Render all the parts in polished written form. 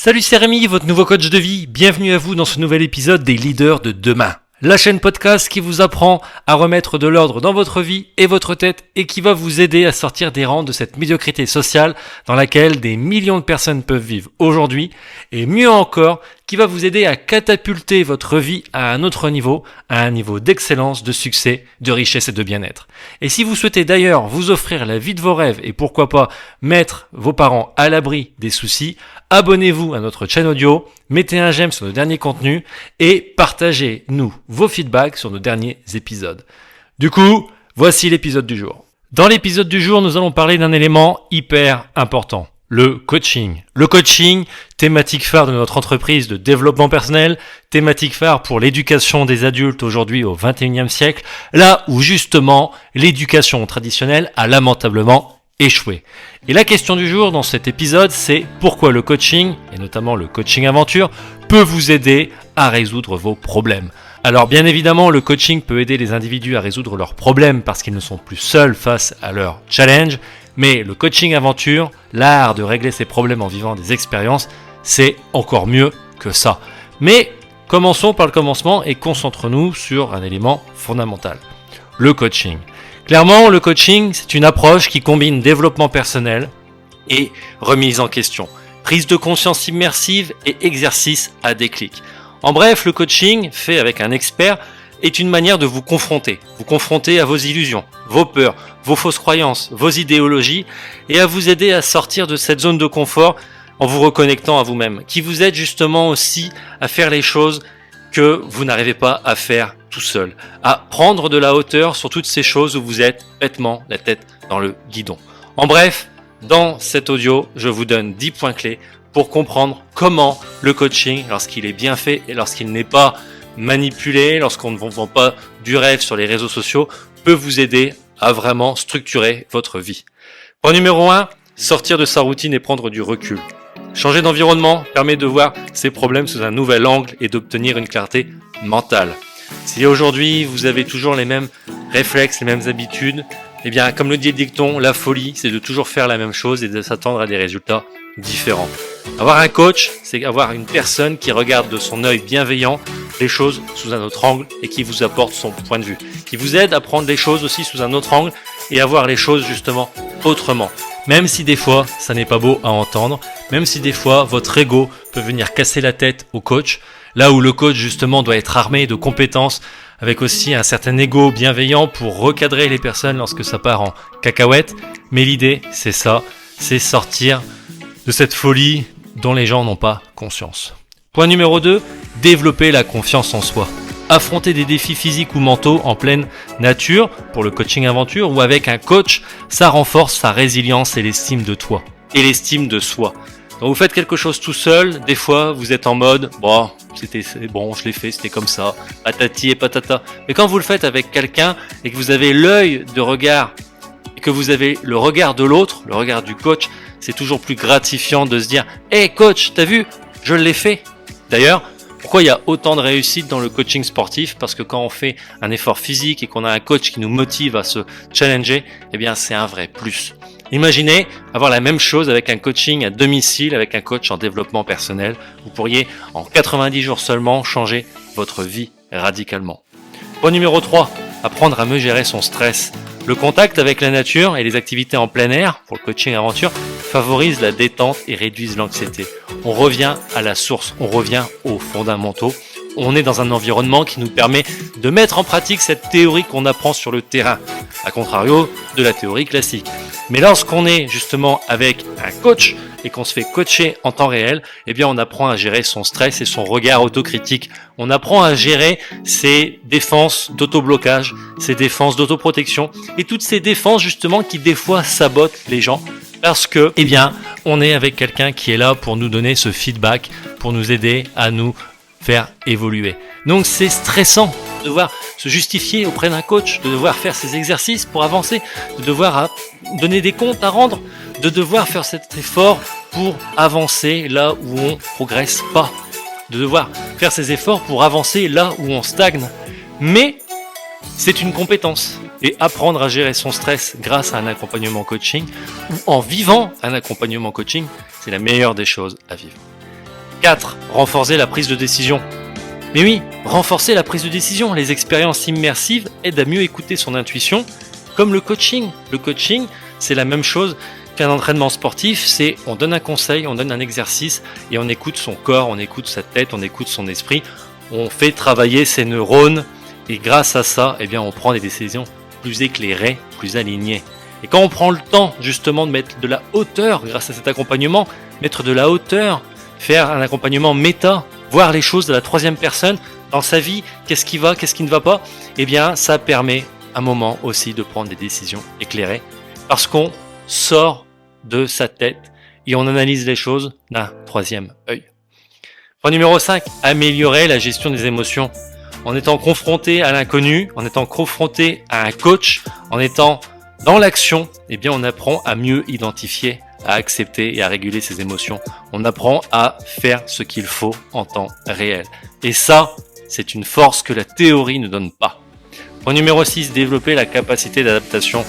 Salut, c'est Rémi, votre nouveau coach de vie. Bienvenue à vous dans ce nouvel épisode des leaders de demain. La chaîne podcast qui vous apprend à remettre de l'ordre dans votre vie et votre tête et qui va vous aider à sortir des rangs de cette médiocrité sociale dans laquelle des millions de personnes peuvent vivre aujourd'hui et mieux encore, qui va vous aider à catapulter votre vie à un autre niveau, à un niveau d'excellence, de succès, de richesse et de bien-être. Et si vous souhaitez d'ailleurs vous offrir la vie de vos rêves et pourquoi pas mettre vos parents à l'abri des soucis, abonnez-vous à notre chaîne audio, mettez un j'aime sur nos derniers contenus et partagez-nous vos feedbacks sur nos derniers épisodes. Du coup, voici l'épisode du jour. Dans l'épisode du jour, nous allons parler d'un élément hyper important. Le coaching. Le coaching, thématique phare de notre entreprise de développement personnel, thématique phare pour l'éducation des adultes aujourd'hui au XXIe siècle, là où justement l'éducation traditionnelle a lamentablement échoué. Et la question du jour dans cet épisode, c'est pourquoi le coaching, et notamment le coaching aventure, peut vous aider à résoudre vos problèmes. Alors bien évidemment, le coaching peut aider les individus à résoudre leurs problèmes parce qu'ils ne sont plus seuls face à leurs challenges, mais le coaching aventure, l'art de régler ses problèmes en vivant des expériences, c'est encore mieux que ça. Mais commençons par le commencement et concentrons-nous sur un élément fondamental, le coaching. Clairement, le coaching, c'est une approche qui combine développement personnel et remise en question, prise de conscience immersive et exercice à déclic. En bref, le coaching, fait avec un expert, est une manière de vous confronter à vos illusions, vos peurs, vos fausses croyances, vos idéologies, et à vous aider à sortir de cette zone de confort en vous reconnectant à vous-même, qui vous aide justement aussi à faire les choses que vous n'arrivez pas à faire tout seul, à prendre de la hauteur sur toutes ces choses où vous êtes bêtement la tête dans le guidon. En bref, dans cet audio, je vous donne 10 points clés pour comprendre comment le coaching, lorsqu'il est bien fait et lorsqu'il n'est pas manipulé, lorsqu'on ne vous vend pas du rêve sur les réseaux sociaux, peut vous aider à vraiment structurer votre vie. Point numéro 1, sortir de sa routine et prendre du recul. Changer d'environnement permet de voir ses problèmes sous un nouvel angle et d'obtenir une clarté mentale. Si aujourd'hui vous avez toujours les mêmes réflexes, les mêmes habitudes, eh bien comme le dit le dicton, la folie c'est de toujours faire la même chose et de s'attendre à des résultats différents. Avoir un coach, c'est avoir une personne qui regarde de son œil bienveillant les choses sous un autre angle et qui vous apporte son point de vue, qui vous aide à prendre les choses aussi sous un autre angle et à voir les choses justement autrement. Même si des fois ça n'est pas beau à entendre, même si des fois votre ego peut venir casser la tête au coach, là où le coach justement doit être armé de compétences avec aussi un certain ego bienveillant pour recadrer les personnes lorsque ça part en cacahuète. Mais l'idée c'est ça, c'est sortir de cette folie dont les gens n'ont pas conscience. Point numéro 2, développer la confiance en soi. Affronter des défis physiques ou mentaux en pleine nature, pour le coaching aventure, ou avec un coach, ça renforce sa résilience et l'estime de toi, et l'estime de soi. Quand vous faites quelque chose tout seul, des fois vous êtes en mode c'est bon, je l'ai fait, c'était comme ça, patati et patata. Mais quand vous le faites avec quelqu'un et que vous avez l'œil de regard et que vous avez le regard de l'autre, le regard du coach, c'est toujours plus gratifiant de se dire hey coach, t'as vu, je l'ai fait. D'ailleurs, pourquoi il y a autant de réussite dans le coaching sportif? Parce que quand on fait un effort physique et qu'on a un coach qui nous motive à se challenger, eh bien c'est un vrai plus. Imaginez avoir la même chose avec un coaching à domicile, avec un coach en développement personnel. Vous pourriez en 90 jours seulement changer votre vie radicalement. Point numéro 3, apprendre à mieux gérer son stress. Le contact avec la nature et les activités en plein air, pour le coaching aventure, favorisent la détente et réduisent l'anxiété. On revient à la source, on revient aux fondamentaux. On est dans un environnement qui nous permet de mettre en pratique cette théorie qu'on apprend sur le terrain, à contrario de la théorie classique. Mais lorsqu'on est justement avec un coach et qu'on se fait coacher en temps réel, eh bien on apprend à gérer son stress et son regard autocritique. On apprend à gérer ses défenses d'autoblocage, ses défenses d'autoprotection et toutes ces défenses justement qui des fois sabotent les gens parce que, eh bien, on est avec quelqu'un qui est là pour nous donner ce feedback, pour nous aider à nous faire évoluer. Donc c'est stressant de devoir se justifier auprès d'un coach, de devoir faire ses exercices pour avancer, de devoir donner des comptes à rendre, de devoir faire cet effort pour avancer là où on progresse pas, de devoir faire ces efforts pour avancer là où on stagne. Mais c'est une compétence. Et apprendre à gérer son stress grâce à un accompagnement coaching ou en vivant un accompagnement coaching, c'est la meilleure des choses à vivre. 4. Renforcer la prise de décision. Mais oui, renforcer la prise de décision. Les expériences immersives aident à mieux écouter son intuition, comme le coaching. Le coaching, c'est la même chose qu'un entraînement sportif, c'est on donne un conseil, on donne un exercice et on écoute son corps, on écoute sa tête, on écoute son esprit, on fait travailler ses neurones et grâce à ça, eh bien, on prend des décisions plus éclairées, plus alignées. Et quand on prend le temps justement de mettre de la hauteur grâce à cet accompagnement, mettre de la hauteur, faire un accompagnement méta, voir les choses de la troisième personne dans sa vie, qu'est-ce qui va, qu'est-ce qui ne va pas, eh bien ça permet un moment aussi de prendre des décisions éclairées parce qu'on sort de sa tête et on analyse les choses d'un troisième œil. Point numéro 5, améliorer la gestion des émotions. En étant confronté à l'inconnu, en étant confronté à un coach, en étant dans l'action, eh bien on apprend à mieux identifier, à accepter et à réguler ses émotions. On apprend à faire ce qu'il faut en temps réel. Et ça, c'est une force que la théorie ne donne pas. Point numéro 6, développer la capacité d'adaptation.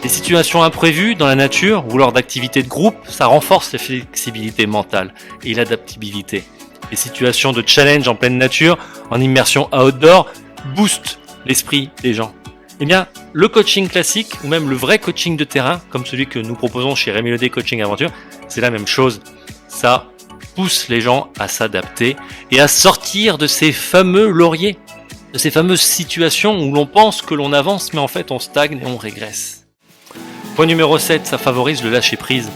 Les situations imprévues dans la nature ou lors d'activités de groupe, ça renforce la flexibilité mentale et l'adaptabilité. Les situations de challenge en pleine nature, en immersion outdoor, boostent l'esprit des gens. Eh bien, le coaching classique, ou même le vrai coaching de terrain, comme celui que nous proposons chez Rémi Ledet Coaching Aventure, c'est la même chose. Ça pousse les gens à s'adapter et à sortir de ces fameux lauriers, de ces fameuses situations où l'on pense que l'on avance, mais en fait on stagne et on régresse. Point numéro 7, ça favorise le lâcher-prise.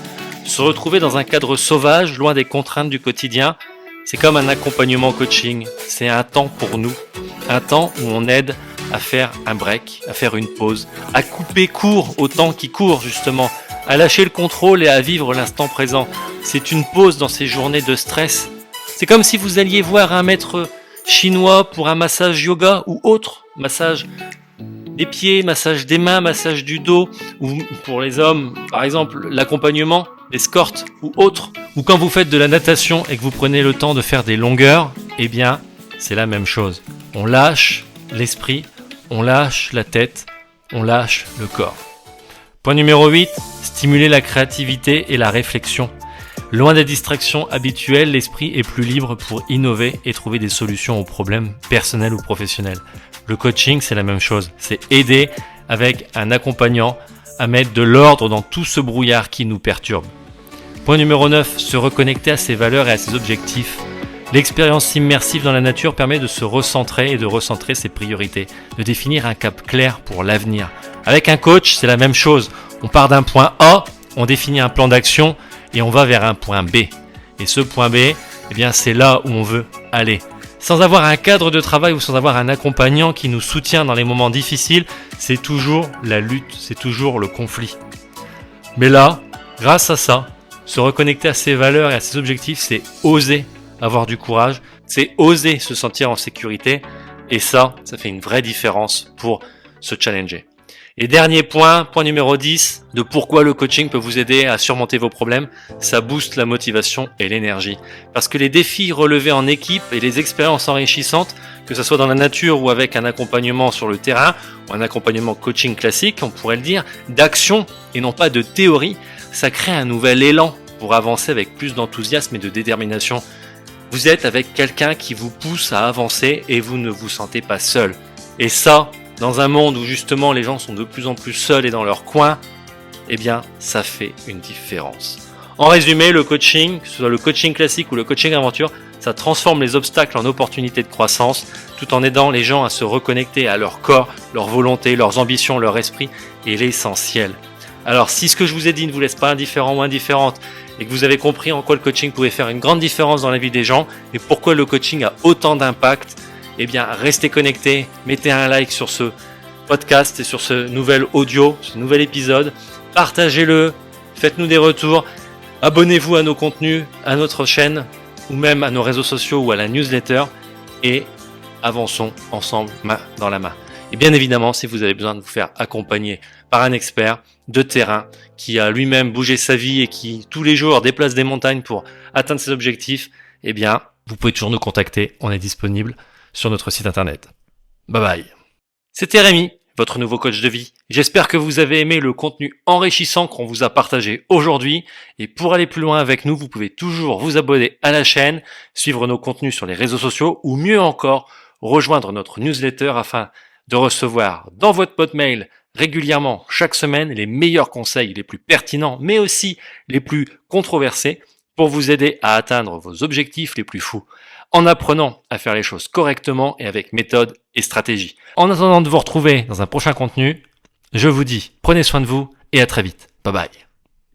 Se retrouver dans un cadre sauvage, loin des contraintes du quotidien, c'est comme un accompagnement coaching. C'est un temps pour nous, un temps où on aide à faire un break, à faire une pause, à couper court au temps qui court justement, à lâcher le contrôle et à vivre l'instant présent. C'est une pause dans ces journées de stress. C'est comme si vous alliez voir un maître chinois pour un massage yoga ou autre, massage des pieds, massage des mains, massage du dos, ou pour les hommes, par exemple, l'accompagnement, l'escorte ou autre. Ou quand vous faites de la natation et que vous prenez le temps de faire des longueurs, eh bien, c'est la même chose. On lâche l'esprit, on lâche la tête, on lâche le corps. Point numéro 8, stimuler la créativité et la réflexion. Loin des distractions habituelles, l'esprit est plus libre pour innover et trouver des solutions aux problèmes personnels ou professionnels. Le coaching, c'est la même chose. C'est aider avec un accompagnant à mettre de l'ordre dans tout ce brouillard qui nous perturbe. Point numéro 9, se reconnecter à ses valeurs et à ses objectifs. L'expérience immersive dans la nature permet de se recentrer et de recentrer ses priorités, de définir un cap clair pour l'avenir. Avec un coach, c'est la même chose. On part d'un point A, on définit un plan d'action et on va vers un point B. Et ce point B, eh bien, c'est là où on veut aller. Sans avoir un cadre de travail ou sans avoir un accompagnant qui nous soutient dans les moments difficiles, c'est toujours la lutte, c'est toujours le conflit. Mais là, grâce à ça, se reconnecter à ses valeurs et à ses objectifs, c'est oser avoir du courage, c'est oser se sentir en sécurité. Et ça fait une vraie différence pour se challenger. Et dernier point, point numéro 10, de pourquoi le coaching peut vous aider à surmonter vos problèmes, ça booste la motivation et l'énergie. Parce que les défis relevés en équipe et les expériences enrichissantes, que ce soit dans la nature ou avec un accompagnement sur le terrain, ou un accompagnement coaching classique, on pourrait le dire, d'action et non pas de théorie, ça crée un nouvel élan pour avancer avec plus d'enthousiasme et de détermination. Vous êtes avec quelqu'un qui vous pousse à avancer et vous ne vous sentez pas seul. Et ça, dans un monde où justement les gens sont de plus en plus seuls et dans leur coin, eh bien ça fait une différence. En résumé, le coaching, que ce soit le coaching classique ou le coaching aventure, ça transforme les obstacles en opportunités de croissance, tout en aidant les gens à se reconnecter à leur corps, leur volonté, leurs ambitions, leur esprit et l'essentiel. Alors si ce que je vous ai dit ne vous laisse pas indifférent ou indifférente et que vous avez compris en quoi le coaching pouvait faire une grande différence dans la vie des gens et pourquoi le coaching a autant d'impact, eh bien, restez connectés, mettez un like sur ce podcast et sur ce nouvel audio, ce nouvel épisode. Partagez-le, faites-nous des retours, abonnez-vous à nos contenus, à notre chaîne ou même à nos réseaux sociaux ou à la newsletter et avançons ensemble main dans la main. Et bien évidemment, si vous avez besoin de vous faire accompagner par un expert de terrain qui a lui-même bougé sa vie et qui tous les jours déplace des montagnes pour atteindre ses objectifs, eh bien, vous pouvez toujours nous contacter, on est disponible sur notre site internet. Bye bye. C'était Rémi, votre nouveau coach de vie. J'espère que vous avez aimé le contenu enrichissant qu'on vous a partagé aujourd'hui. Et pour aller plus loin avec nous, vous pouvez toujours vous abonner à la chaîne, suivre nos contenus sur les réseaux sociaux ou mieux encore, rejoindre notre newsletter afin de recevoir dans votre boîte mail régulièrement chaque semaine les meilleurs conseils les plus pertinents mais aussi les plus controversés pour vous aider à atteindre vos objectifs les plus fous en apprenant à faire les choses correctement et avec méthode et stratégie. En attendant de vous retrouver dans un prochain contenu, je vous dis prenez soin de vous et à très vite. Bye bye.